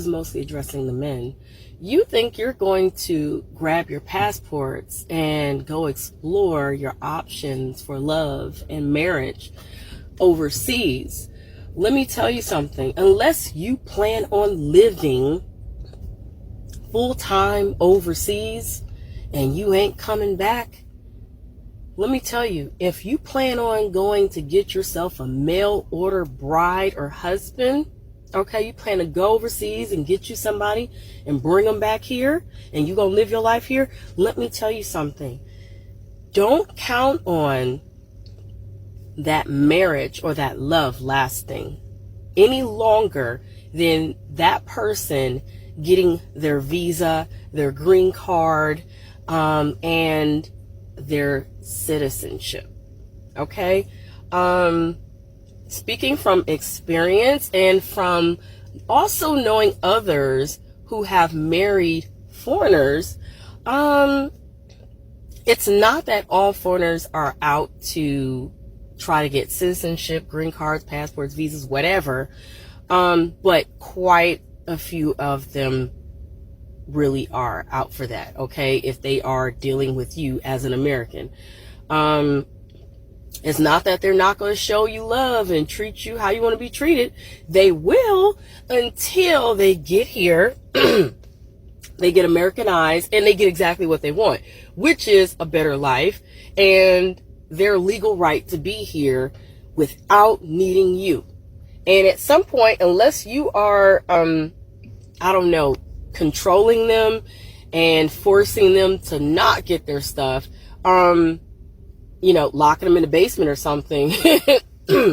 is mostly addressing the men. You think you're going to grab your passports and go explore your options for love and marriage overseas. Let me tell you something. Unless you plan on living full-time overseas and you ain't coming back, let me tell you, if you plan on going to get yourself a mail order bride or husband, okay, you plan to go overseas and get you somebody and bring them back here and you gonna live your life here, let me tell you something. Don't count on that marriage or that love lasting any longer than that person getting their visa, their green card, and their citizenship. Okay? Speaking from experience and from also knowing others who have married foreigners, it's not that all foreigners are out to try to get citizenship, green cards, passports, visas, whatever, but quite a few of them really are out for that, okay, if they are dealing with you as an American. It's not that they're not going to show you love and treat you how you want to be treated. They will, until they get here, they get Americanized, and they get exactly what they want, which is a better life and their legal right to be here without needing you. And at some point, unless you are, I don't know, controlling them and forcing them to not get their stuff, you know, locking them in the basement or something,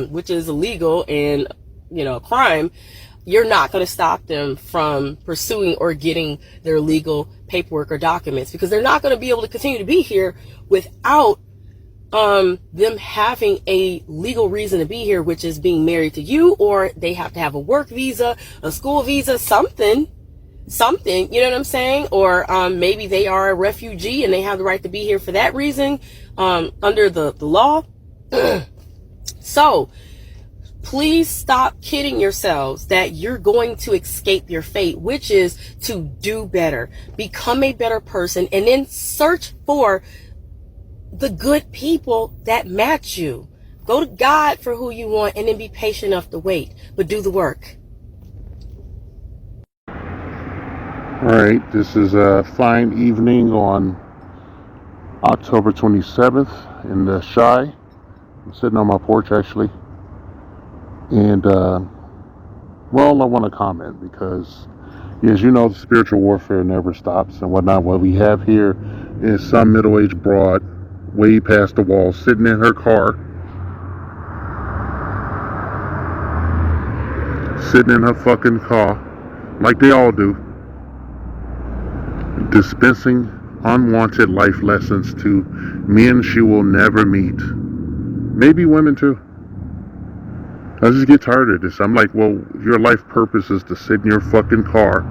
which is illegal and, you know, a crime, you're not going to stop them from pursuing or getting their legal paperwork or documents, because they're not going to be able to continue to be here without them having a legal reason to be here, which is being married to you, or they have to have a work visa, a school visa, something, you know what I'm saying? Or maybe they are a refugee and they have the right to be here for that reason, under the law. So please stop kidding yourselves that you're going to escape your fate, which is to do better, become a better person, and then search for the good people that match you. Go to God for who you want, and then be patient enough to wait, but do the work. All right, this is a fine evening on October 27th in the Shy. I'm sitting on my porch actually, and well, I want to comment because, as you know, the spiritual warfare never stops and whatnot. What we have here is some middle-aged broad, way past the wall, sitting in her car, sitting in her fucking car, like they all do, dispensing unwanted life lessons to men she will never meet. Maybe women too. I just get tired of this. I'm like, well, your life purpose is to sit in your fucking car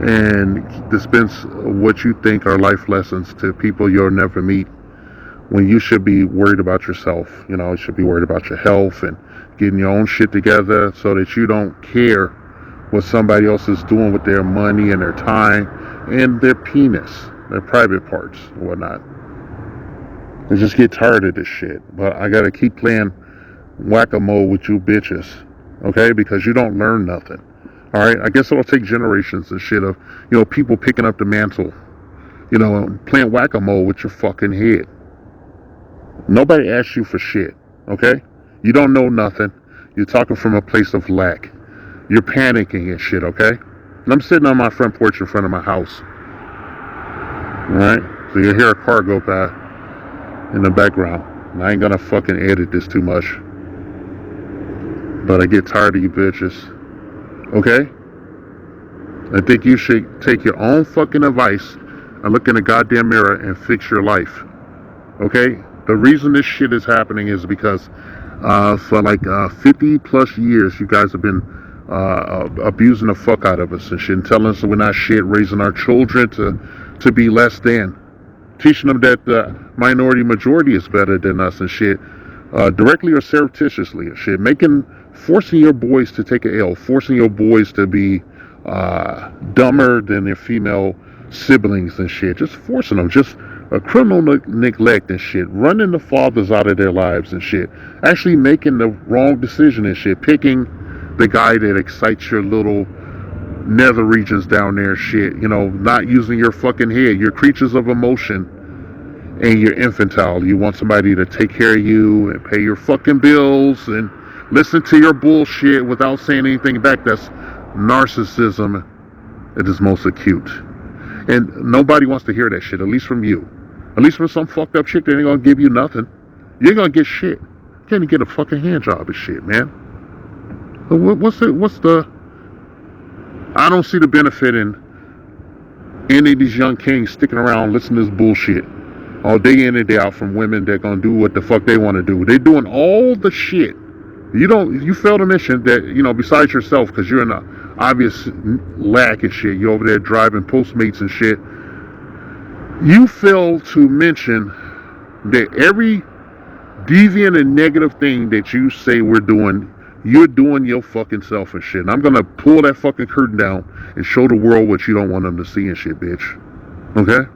and dispense what you think are life lessons to people you'll never meet, when you should be worried about yourself. You know, you should be worried about your health and getting your own shit together so that you don't care what somebody else is doing with their money and their time and their penis, their private parts and whatnot. I just get tired of this shit. But I gotta keep playing whack-a-mole with you bitches, okay? Because you don't learn nothing. All right, I guess it'll take generations and shit of, you know, people picking up the mantle, you know, playing whack-a-mole with your fucking head. Nobody asked you for shit, okay? You don't know nothing. You're talking from a place of lack. You're panicking and shit, okay? And I'm sitting on my front porch in front of my house. All right? So you hear a car go by in the background. And I ain't gonna fucking edit this too much. But I get tired of you bitches. Okay? I think you should take your own fucking advice and look in the goddamn mirror and fix your life. Okay? The reason this shit is happening is because for like 50 plus years, you guys have been abusing the fuck out of us and shit, and telling us we're not shit, raising our children to be less than, teaching them that the minority majority is better than us and shit, directly or surreptitiously and shit, forcing your boys to take an L, forcing your boys to be dumber than their female siblings and shit. Just forcing them. Just a criminal neglect and shit. Running the fathers out of their lives and shit. Actually making the wrong decision and shit. Picking the guy that excites your little nether regions down there shit. You know, not using your fucking head. You're creatures of emotion. And you're infantile. You want somebody to take care of you and pay your fucking bills and listen to your bullshit without saying anything back. That's narcissism at its most acute. And nobody wants to hear that shit, at least from you. At least from some fucked up chick that ain't gonna give you nothing. You ain't gonna get shit. You can't even get a fucking hand job and shit, man. What's the... I don't see the benefit in any of these young kings sticking around listening to this bullshit all day in and day out from women that gonna do what the fuck they want to do. They doing all the shit. You fail to mention that, you know, besides yourself, because you're in a obvious lack of shit. You're over there driving Postmates and shit. You fail to mention that every deviant and negative thing that you say we're doing, you're doing your fucking self and shit. And I'm gonna pull that fucking curtain down and show the world what you don't want them to see and shit, bitch. Okay?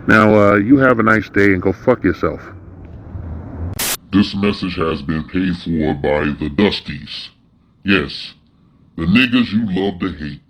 Now, you have a nice day and go fuck yourself. This message has been paid for by the Dusties. Yes, the niggas you love to hate.